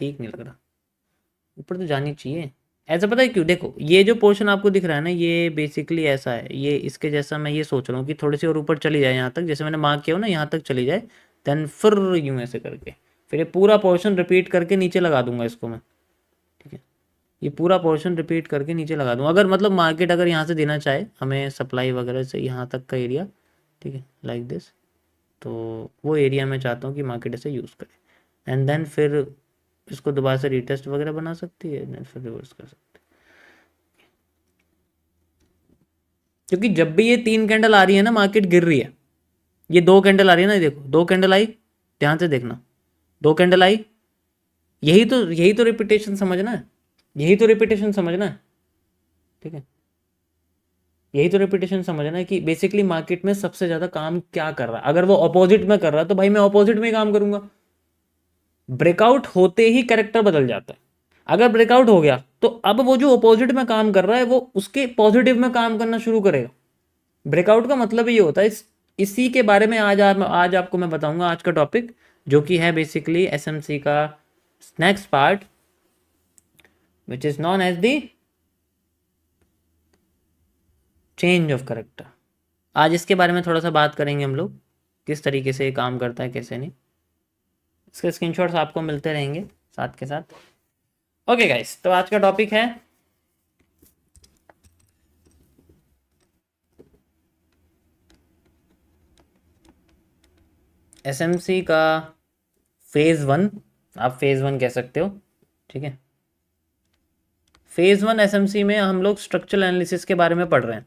ठीक नहीं लग रहा, ऊपर तो जानी चाहिए। ऐसा पता है क्यों, देखो ये जो पोर्शन आपको दिख रहा है ना, ये बेसिकली ऐसा है, ये इसके जैसा मैं ये सोच रहा हूँ कि थोड़ी सी और ऊपर चली जाए यहाँ तक, जैसे मैंने मार्क किया हो ना यहाँ तक चली जाए, देन फिर यूँ ऐसे करके फिर ये पूरा पोर्शन रिपीट करके नीचे लगा दूंगा इसको मैं। ठीक है, ये पूरा पोर्शन रिपीट करके नीचे लगा दूंगा, अगर मतलब मार्केट अगर यहाँ से देना चाहे हमें सप्लाई वगैरह से यहाँ तक का एरिया, ठीक है लाइक दिस, तो वो एरिया मैं चाहता हूँ कि मार्केट इसे यूज़ करे, एंड देन फिर इसको दोबारा से रीटेस्ट वगैरह बना सकती है, देन फिर रिवर्स कर सकती है। क्योंकि जब भी ये 3 कैंडल आ रही है ना, मार्केट गिर रही है। ये 2 कैंडल आ रही है ना, देखो 2 कैंडल आई, ध्यान से देखना, 2 कैंडल आई, यही तो रिपीटेशन समझना है, यही तो रिपीटेशन समझना है। ठीक है, यही तो रिपीटेशन समझना है कि बेसिकली मार्केट में सबसे ज्यादा काम क्या कर रहा है। अगर वो ऑपोजिट में कर रहा है तो भाई मैं ऑपोजिट में ही काम करूंगा। ब्रेकआउट होते ही कैरेक्टर बदल जाता है। अगर ब्रेकआउट हो गया तो अब वो जो ऑपोजिट में काम कर रहा है वो उसके पॉजिटिव में काम करना शुरू करेगा। ब्रेकआउट का मतलब ये होता है, इसी के बारे में आज आपको मैं बताऊंगा आज का टॉपिक, जो कि है बेसिकली एसएमसी का next part, which is known as the change of character. आज इसके बारे में थोड़ा सा बात करेंगे हम लोग, किस तरीके से ये काम करता है कैसे नहीं। इसके स्क्रीनशॉट्स आपको मिलते रहेंगे साथ के साथ। ओके गाइस, तो आज का टॉपिक है एसएमसी का फेज 1, आप फेज 1 कह सकते हो। ठीक है, फेज 1 एसएमसी में हम लोग स्ट्रक्चरल एनालिसिस के बारे में पढ़ रहे हैं।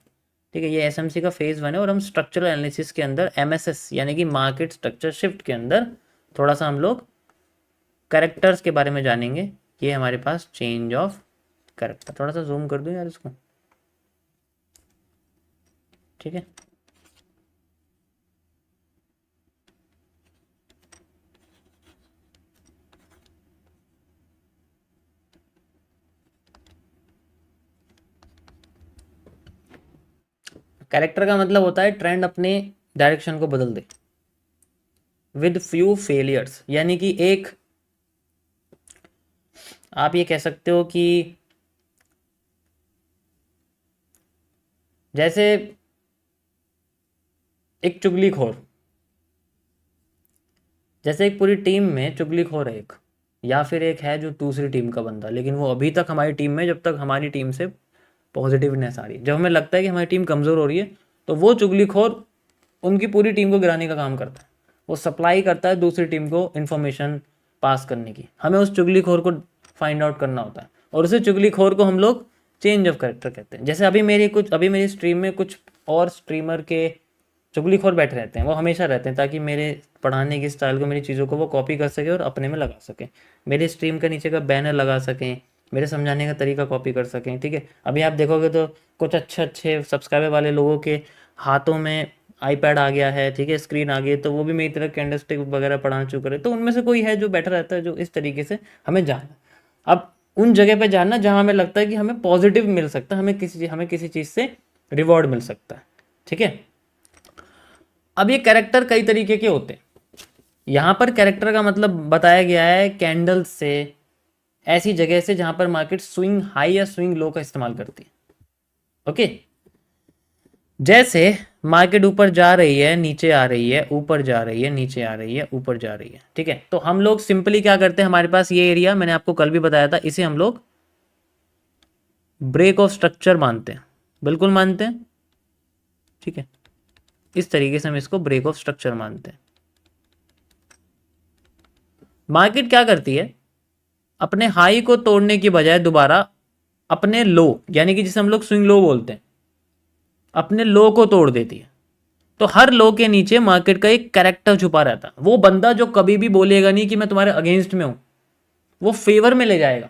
ठीक है, ये एसएमसी का फेज 1 है और हम स्ट्रक्चरल एनालिसिस के अंदर एमएसएस यानी कि मार्केट स्ट्रक्चर शिफ्ट के अंदर थोड़ा सा हम लोग कैरेक्टर्स के बारे में जानेंगे। ये हमारे पास चेंज ऑफ कैरेक्टर, थोड़ा सा जूम कर दूं यार इसको। ठीक है, कैरेक्टर का मतलब होता है ट्रेंड अपने डायरेक्शन को बदल दे विद फ्यू फेलियर्स, यानी कि एक आप ये कह सकते हो कि जैसे एक चुगलीखोर, जैसे एक पूरी टीम में चुगलीखोर है एक, या फिर एक है जो दूसरी टीम का बंदा, लेकिन वो अभी तक हमारी टीम में, जब तक हमारी टीम से पॉजिटिवनेस आ रही है, जब हमें लगता है कि हमारी टीम कमज़ोर हो रही है, तो वो चुगलीखोर उनकी पूरी टीम को गिराने का काम करता है। वो सप्लाई करता है दूसरी टीम को इन्फॉर्मेशन पास करने की, हमें उस चुगलीखोर को फाइंड आउट करना होता है, और उसे चुगलीखोर को हम लोग चेंज ऑफ कैरेक्टर कहते हैं। जैसे अभी मेरी स्ट्रीम में कुछ और स्ट्रीमर के चुगलीखोर बैठे रहते हैं, वो हमेशा रहते हैं ताकि मेरे पढ़ाने की स्टाइल को, मेरी चीज़ों को वो कॉपी कर सके और अपने में लगा सकें, मेरे स्ट्रीम के नीचे का बैनर लगा सकें, मेरे समझाने का तरीका कॉपी कर सकें। ठीक है, अभी आप देखोगे तो कुछ अच्छे अच्छे सब्सक्राइबर वाले लोगों के हाथों में आईपैड आ गया है, ठीक है, स्क्रीन आ गई है, तो वो भी मेरी तरह कैंडलस्टिक वगैरह पढ़ाना शुरू करे। तो उनमें से कोई है जो बैठा रहता है, जो इस तरीके से हमें जानना। अब उन जगह पे जानना जहाँ हमें लगता है कि हमें पॉजिटिव मिल सकता है, हमें किसी चीज़ से रिवॉर्ड मिल सकता है। ठीक है, अब ये कैरेक्टर कई तरीके के होते हैं। यहाँ पर कैरेक्टर का मतलब बताया गया है कैंडल से, ऐसी जगह से जहाँ पर मार्केट स्विंग हाई या स्विंग लो का इस्तेमाल करती है। ओके, जैसे मार्केट ऊपर जा रही है, नीचे आ रही है, ऊपर जा रही है, नीचे आ रही है, ऊपर जा रही है। ठीक है, तो हम लोग सिंपली क्या करते हैं, हमारे पास ये एरिया मैंने आपको कल भी बताया था, इसे हम लोग ब्रेक ऑफ स्ट्रक्चर मानते हैं, बिल्कुल मानते हैं। ठीक है, इस तरीके से हम इसको ब्रेक ऑफ स्ट्रक्चर मानते हैं। मार्केट क्या करती है, अपने हाई को तोड़ने की बजाय दोबारा अपने लो, यानी कि जिसे हम लोग स्विंग लो बोलते हैं, अपने लो को तोड़ देती है। तो हर लो के नीचे मार्केट का एक कैरेक्टर छुपा रहता है। वो बंदा जो कभी भी बोलेगा नहीं कि मैं तुम्हारे अगेंस्ट में हूं, वो फेवर में ले जाएगा।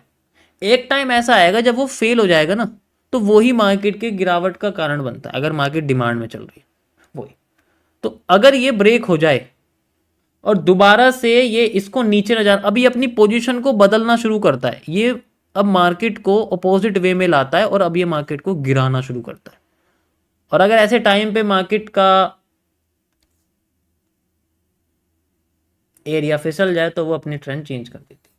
एक टाइम ऐसा आएगा जब वो फेल हो जाएगा ना, तो वही मार्केट के गिरावट का कारण बनता है, अगर मार्केट डिमांड में चल रही है वही। तो अगर ये ब्रेक हो जाए और दोबारा से ये इसको नीचे न जा, अभी अपनी पोजीशन को बदलना शुरू करता है, ये अब मार्केट को अपोजिट वे में लाता है और अब ये मार्केट को गिराना शुरू करता है। और अगर ऐसे टाइम पे मार्केट का एरिया फिसल जाए तो वो अपनी ट्रेंड चेंज कर देती है।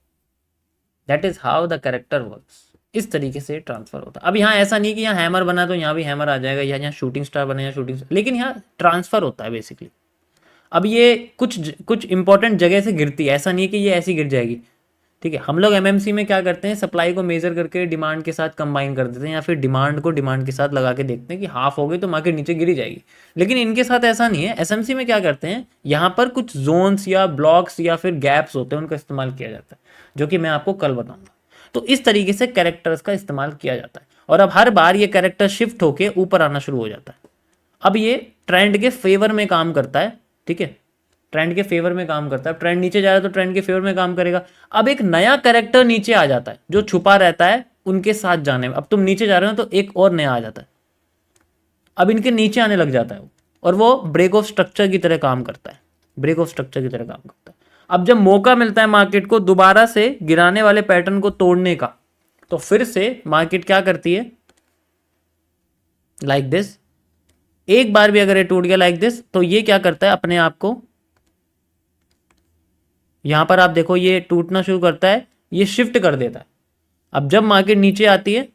That is how the character works. इस तरीके से ट्रांसफर होता है। अब यहाँ ऐसा नहीं कि यहाँ हैमर बना तो यहाँ भी हैमर आ जाएगा, या यहाँ शूटिंग स्टार बने या शूटिंग, लेकिन यहाँ ट्रांसफर होता है बेसिकली। अब ये कुछ कुछ इंपॉर्टेंट जगह से गिरती है, ऐसा नहीं है कि ये ऐसी गिर जाएगी। ठीक है, हम लोग एमएमसी में क्या करते हैं, सप्लाई को मेजर करके डिमांड के साथ कंबाइन कर देते हैं, या फिर डिमांड को डिमांड के साथ लगा के देखते हैं कि हाफ हो गई तो मार्केट नीचे गिरी जाएगी। लेकिन इनके साथ ऐसा नहीं है। एसएमसी में क्या करते हैं, यहाँ पर कुछ जोन्स या ब्लॉक्स या फिर गैप्स होते हैं, उनका इस्तेमाल किया जाता है, जो कि मैं आपको कल बताऊंगा। तो इस तरीके से कैरेक्टर्स का इस्तेमाल किया जाता है, और अब हर बार ये कैरेक्टर शिफ्ट होके ऊपर आना शुरू हो जाता है। अब ये ट्रेंड के फेवर में काम करता है। ठीक है, ट्रेंड के फेवर में काम करता है। ट्रेंड नीचे जा रहा है तो ट्रेंड के फेवर में काम करेगा। अब एक नया कैरेक्टर नीचे आ जाता है जो छुपा रहता है उनके साथ जाने में। अब तुम नीचे जा रहे हो तो एक और नया आ जाता है, अब इनके नीचे आने लग जाता है वो, और वो ब्रेक ऑफ स्ट्रक्चर की तरह काम करता है। ब्रेक ऑफ स्ट्रक्चर की तरह काम करता है। अब जब मौका मिलता है मार्केट को दोबारा से गिराने वाले पैटर्न को तोड़ने का, तो फिर से मार्केट क्या करती है, लाइक दिस। एक बार भी अगर ये टूट गया लाइक दिस, तो ये क्या करता है, अपने आप को यहां पर आप देखो ये टूटना शुरू करता है, ये शिफ्ट कर देता है। अब जब मार्केट नीचे आती है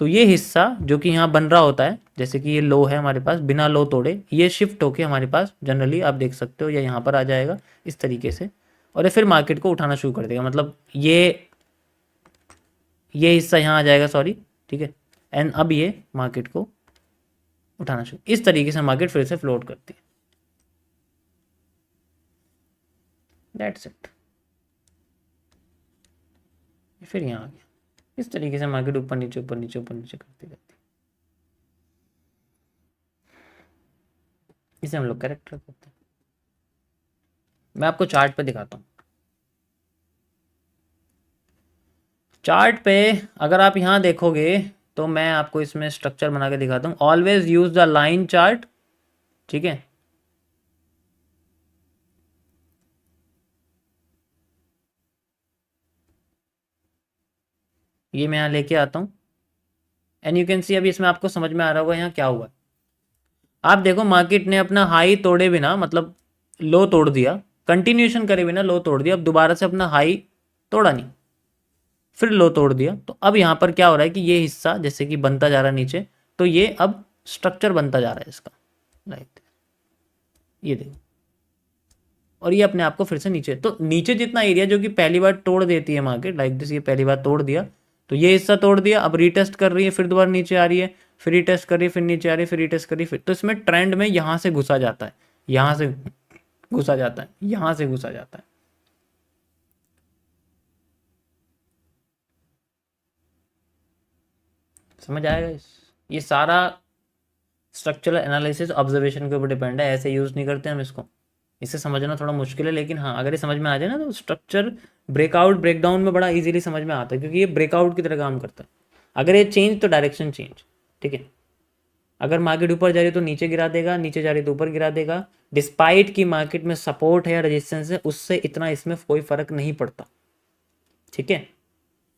तो ये हिस्सा जो कि यहाँ बन रहा होता है, जैसे कि ये लो है हमारे पास, बिना लो तोड़े ये शिफ्ट होके हमारे पास जनरली आप देख सकते हो, या यहाँ पर आ जाएगा इस तरीके से, और ये फिर मार्केट को उठाना शुरू कर देगा। मतलब ये हिस्सा यहाँ आ जाएगा, सॉरी। ठीक है, एंड अब ये मार्केट को उठाना शुरू, इस तरीके से मार्केट फिर से फ्लोट करती है। That's it. फिर यहाँ आ गया, इस तरीके से मार्केट ऊपर नीचे ऊपर नीचे ऊपर नीचे करती रहती है। इसे हम लोग कैरेक्टर करते हैं। मैं आपको चार्ट पे दिखाता हूँ। चार्ट पे अगर आप यहाँ देखोगे तो मैं आपको इसमें स्ट्रक्चर बना के दिखाता हूँ। Always use the line chart. ठीक है, ये मैं यहाँ लेके आता हूँ, एंड यू कैन सी। अभी इसमें आपको समझ में आ रहा होगा यहाँ क्या हुआ। आप देखो मार्केट ने अपना हाई तोड़े बिना, मतलब लो तोड़ दिया, कंटिन्यूएशन करे बिना लो तोड़ दिया। अब दोबारा से अपना हाई तोड़ा नहीं, फिर लो तोड़ दिया। तो अब यहाँ पर क्या हो रहा है कि ये हिस्सा जैसे कि बनता जा रहा है नीचे, तो ये अब स्ट्रक्चर बनता जा रहा है इसका, लाइक ये देखो, और ये अपने आप को फिर से नीचे, तो नीचे जितना एरिया जो कि पहली बार तोड़ देती है मार्केट, लाइक दिस, ये पहली बार तोड़ दिया तो ये हिस्सा तोड़ दिया, अब रीटेस्ट कर रही है, फिर दोबारा नीचे आ रही है, फिर रीटेस्ट कर रही है, फिर नीचे आ रही है, फिर रीटेस्ट कर रही है, फिर, तो इसमें ट्रेंड में यहाँ से घुसा जाता है, यहाँ से घुसा जाता है, यहाँ से घुसा जाता है। समझ आएगा ये सारा स्ट्रक्चरल एनालिसिस ऑब्जर्वेशन के ऊपर डिपेंड है। ऐसे यूज नहीं करते हम इसको, इसे समझना थोड़ा मुश्किल है, लेकिन हाँ अगर ये समझ में आ जाए ना तो स्ट्रक्चर ब्रेकआउट ब्रेकडाउन में बड़ा इजीली समझ में आता है, क्योंकि ये ब्रेकआउट की तरह काम करता है। अगर ये चेंज तो डायरेक्शन चेंज। ठीक है, अगर मार्केट ऊपर जा रही है तो नीचे गिरा देगा, नीचे जा रही है तो ऊपर गिरा देगा। डिस्पाइट की मार्केट में सपोर्ट है या रेजिस्टेंस है, उससे इतना इसमें कोई फर्क नहीं पड़ता। ठीक है,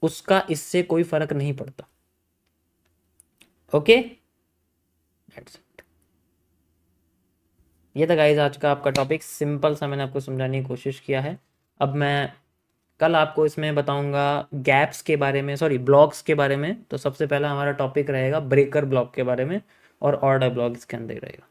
उसका इससे कोई फर्क नहीं पड़ता। Okay, that's it. ये था गाइस आज का आपका टॉपिक, सिंपल सा मैंने आपको समझाने की कोशिश किया है। अब मैं कल आपको इसमें बताऊंगा गैप्स के बारे में, सॉरी ब्लॉक्स के बारे में। तो सबसे पहला हमारा टॉपिक रहेगा ब्रेकर ब्लॉक के बारे में, और ऑर्डर ब्लॉक इसके अंदर ही रहेगा।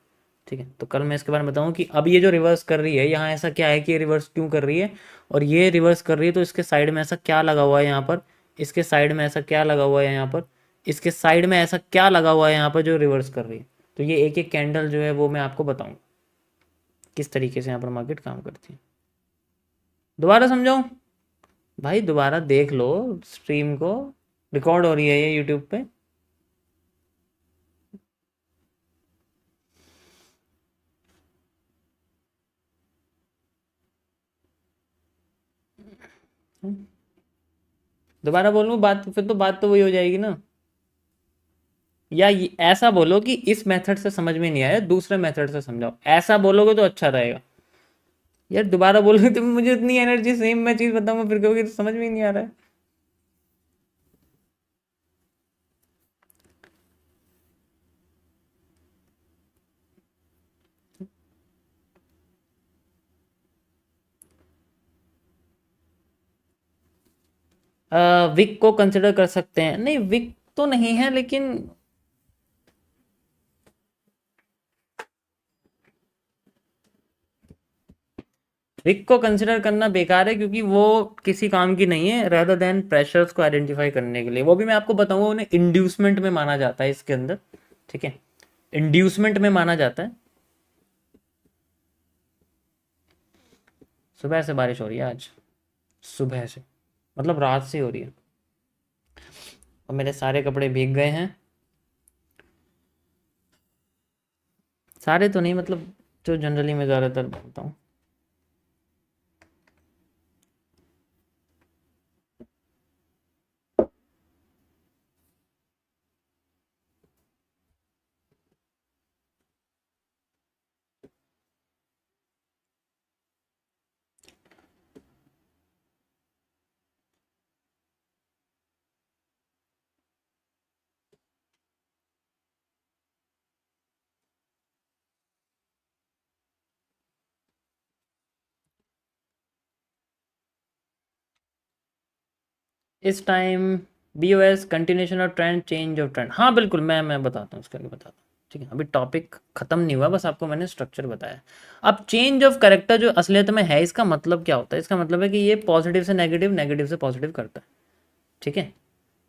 ठीक है, तो कल मैं इसके बारे में बताऊँ कि अब ये जो रिवर्स कर रही है यहाँ, ऐसा क्या है कि ये रिवर्स क्यों कर रही है, और ये रिवर्स कर रही है तो इसके साइड में ऐसा क्या लगा हुआ है यहाँ पर, इसके साइड में ऐसा क्या लगा हुआ है यहाँ पर, इसके साइड में ऐसा क्या लगा हुआ है यहाँ पर जो रिवर्स कर रही है। तो ये एक एक कैंडल जो है वो मैं आपको बताऊँगा किस तरीके से यहाँ पर मार्केट काम करती है। दोबारा समझाऊँ भाई, दोबारा देख लो स्ट्रीम को, रिकॉर्ड हो रही है ये यूट्यूब पे। दोबारा बोलूँ बात, फिर तो बात तो वही हो जाएगी ना। या ऐसा बोलो कि इस मेथड से समझ में नहीं आया, दूसरे मेथड से समझाओ, ऐसा बोलोगे तो अच्छा रहेगा। यार दोबारा बोलोगे तो मुझे उतनी एनर्जी, सेम मैं चीज़ बताऊंगा फिर कहोगे तो समझ में ही नहीं आ रहा है। विक को कंसिडर कर सकते हैं, नहीं विक तो नहीं है, लेकिन विक को कंसिडर करना बेकार है क्योंकि वो किसी काम की नहीं है, रेदर देन प्रेशर्स को आइडेंटिफाई करने के लिए। वो भी मैं आपको बताऊंगा, उन्हें इंड्यूसमेंट में माना जाता है इसके अंदर, ठीक है, इंड्यूसमेंट में माना जाता है। सुबह से बारिश हो रही है आज, सुबह से मतलब रात से हो रही है, और मेरे सारे कपड़े भीग गए हैं। सारे तो नहीं, मतलब जो जनरली मैं ज़्यादातर पहनता हूँ। इस time BOS continuation of trend, change of trend, हाँ बिल्कुल, मैं बताता हूँ, इसका आगे बताता हूँ, ठीक है। अभी टॉपिक खत्म नहीं हुआ, बस आपको मैंने स्ट्रक्चर बताया। अब चेंज ऑफ कैरेक्टर जो असलियत में है, इसका मतलब क्या होता है? इसका मतलब है कि ये पॉजिटिव से नेगेटिव, नेगेटिव से पॉजिटिव करता है, ठीक है,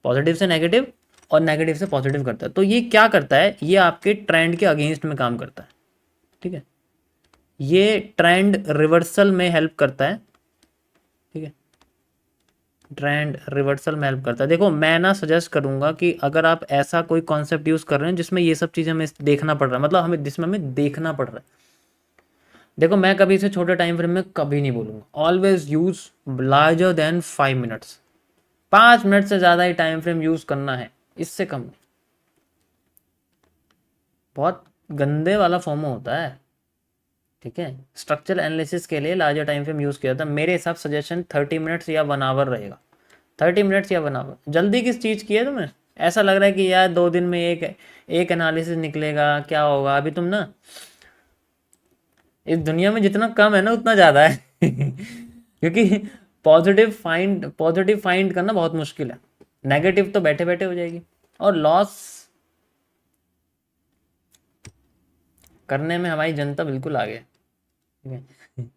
पॉजिटिव से नेगेटिव और नेगेटिव से पॉजिटिव करता है। तो ये क्या करता है? ये आपके ट्रेंड के अगेंस्ट में काम करता है, ठीक है, ये ट्रेंड रिवर्सल में हेल्प करता है, ठीक है, ट्रेंड रिवर्सल में हेल्प करता है। देखो मैं ना सजेस्ट करूंगा कि अगर आप ऐसा कोई कॉन्सेप्ट यूज कर रहे हैं जिसमें ये सब चीज़ें हमें देखना पड़ रहा है, मतलब हमें जिसमें हमें देखना पड़ रहा है, देखो मैं कभी इसे छोटे टाइम फ्रेम में कभी नहीं बोलूंगा, always use larger than 5 minutes, 5 minute से ज़्यादा ही टाइम फ्रेम यूज करना है, इससे कम नहीं। बहुत गंदे वाला फॉर्म होता है, ठीक है। स्ट्रक्चरल एनालिसिस के लिए लार्जर टाइम फ्रेम यूज़ किया था, मेरे हिसाब सजेशन 30 मिनट्स या 1 आवर रहेगा, 30 मिनट्स या 1 आवर। जल्दी किस चीज़ की है तुम्हें? ऐसा लग रहा है कि यार 2 दिन में एक एक एनालिसिस निकलेगा, क्या होगा? अभी तुम ना, इस दुनिया में जितना कम है ना उतना ज़्यादा है क्योंकि पॉजिटिव फाइंड करना बहुत मुश्किल है, नेगेटिव तो बैठे बैठे हो जाएगी, और लॉस करने में हमारी जनता बिल्कुल आगे है, ठीक है।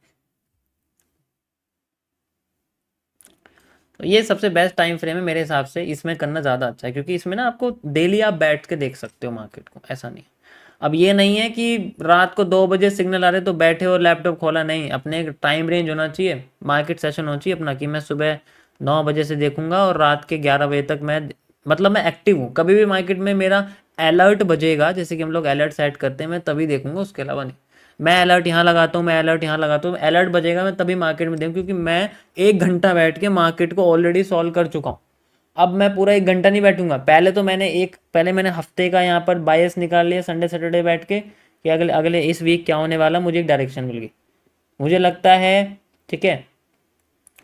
तो ये सबसे बेस्ट टाइम फ्रेम है मेरे हिसाब से, इसमें करना ज़्यादा अच्छा है, क्योंकि इसमें ना आपको डेली आप बैठ के देख सकते हो मार्केट को, ऐसा नहीं है। अब ये नहीं है कि रात को 2 बजे सिग्नल आ रहे तो बैठे और लैपटॉप खोला, नहीं, अपने एक टाइम रेंज होना चाहिए, मार्केट सेशन होना चाहिए अपना, कि मैं सुबह 9 बजे से देखूंगा और रात के 11 बजे तक मैं, मतलब मैं एक्टिव हूँ, कभी भी मार्केट में मेरा अलर्ट बजेगा, जैसे कि हम लोग अलर्ट सेट करते हैं, मैं तभी देखूंगा, उसके अलावा नहीं। मैं अलर्ट यहाँ लगाता हूँ, मैं अलर्ट यहाँ लगाता हूँ, अलर्ट बजेगा मैं तभी मार्केट में देखूँ, क्योंकि मैं 1 घंटा बैठ के मार्केट को ऑलरेडी सॉल्व कर चुका हूँ। अब मैं पूरा 1 घंटा नहीं बैठूंगा, पहले तो मैंने हफ्ते का यहाँ पर बायस निकाल लिया संडे सैटरडे बैठ के, कि अगले अगले इस वीक क्या होने वाला, मुझे एक डायरेक्शन मिल गई, मुझे लगता है, ठीक है,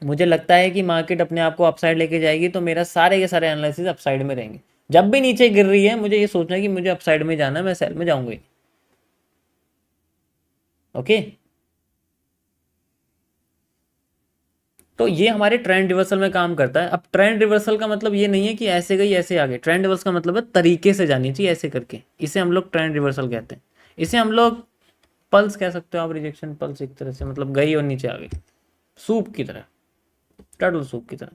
मुझे लगता है कि मार्केट अपने आप को अपसाइड लेके जाएगी, तो मेरा सारे के सारे एनालिसिस अपसाइड में रहेंगे। जब भी नीचे गिर रही है मुझे ये सोचना है कि मुझे अपसाइड में जाना है, मैं सेल में जाऊंगा ही, ओके। तो ये हमारे ट्रेंड रिवर्सल में काम करता है। अब ट्रेंड रिवर्सल का मतलब ये नहीं है कि ऐसे गई ऐसे आगे, ट्रेंड रिवर्सल का मतलब है तरीके से जानी चाहिए ऐसे करके, इसे हम लोग ट्रेंड रिवर्सल कहते हैं। इसे हम लोग पल्स कह सकते हो आप, रिजेक्शन पल्स एक तरह से, मतलब गई और नीचे आ गई, सूप की तरह, टर्टल सूप की तरह,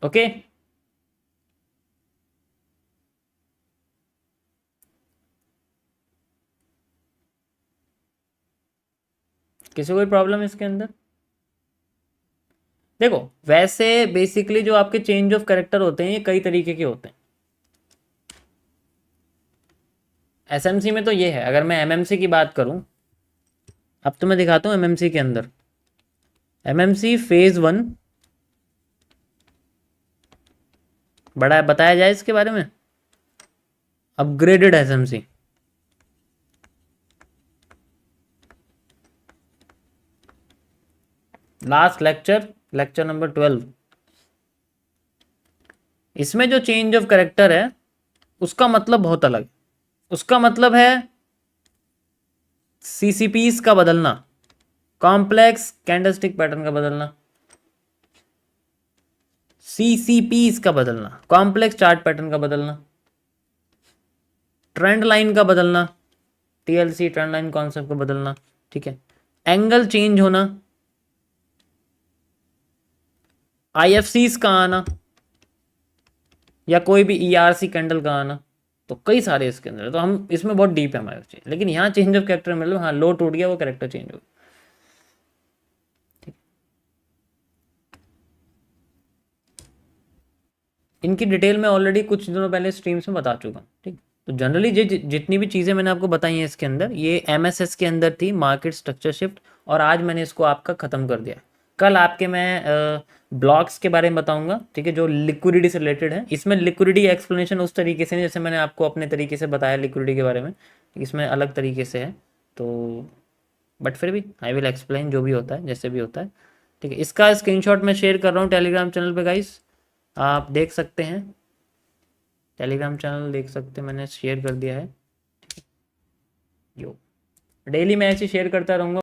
ओके। किसी को कोई प्रॉब्लम इसके अंदर? देखो वैसे बेसिकली जो आपके चेंज ऑफ कैरेक्टर होते हैं ये कई तरीके के होते हैं। SMC में तो ये है, अगर मैं MMC की बात करूं, अब तो मैं दिखाता हूं MMC के अंदर, MMC फेज 1, बड़ा बताया जाए इसके बारे में, upgraded SMC, last lecture, lecture number 12, इसमें जो चेंज ऑफ कैरेक्टर है उसका मतलब बहुत अलग, उसका मतलब है CCPs का बदलना, कॉम्प्लेक्स कैंडलस्टिक पैटर्न का बदलना, सीसीपीस का बदलना, कॉम्प्लेक्स चार्ट पैटर्न का बदलना, ट्रेंड लाइन का बदलना, टीएलसी ट्रेंड लाइन कॉन्सेप्ट का बदलना, ठीक है, एंगल चेंज होना, आईएफसीज का आना, या कोई भी ईआरसी कैंडल का आना, तो कई सारे इसके अंदर है। तो हम इसमें बहुत डीप है हमारे चीज, लेकिन यहाँ चेंज ऑफ कैरेक्टर मतलब हाँ लो टूट गया, वो कैरेक्टर चेंज हो गया। इनकी डिटेल में ऑलरेडी कुछ दिनों पहले स्ट्रीम्स में बता चुका हूँ, ठीक। तो जनरली जितनी भी चीज़ें मैंने आपको बताई हैं इसके अंदर, ये एमएसएस के अंदर थी, मार्केट स्ट्रक्चर शिफ्ट, और आज मैंने इसको आपका ख़त्म कर दिया। कल आपके मैं ब्लॉक्स के बारे में बताऊंगा, ठीक है, जो लिक्विडिटी से रिलेटेड है। इसमें लिक्विडिटी एक्सप्लेनेशन उस तरीके से नहीं जैसे मैंने आपको अपने तरीके से बताया लिक्विडिटी के बारे में, इसमें अलग तरीके से है। तो बट फिर भी आई विल एक्सप्लेन जो भी होता है जैसे भी होता है, ठीक है। इसका स्क्रीनशॉट मैं शेयर कर रहा हूँ टेलीग्राम चैनल पे गाइस, आप देख सकते हैं, टेलीग्राम चैनल देख सकते हैं, मैंने शेयर कर दिया है। यो डेली मैं ऐसे शेयर करता रहूँगा।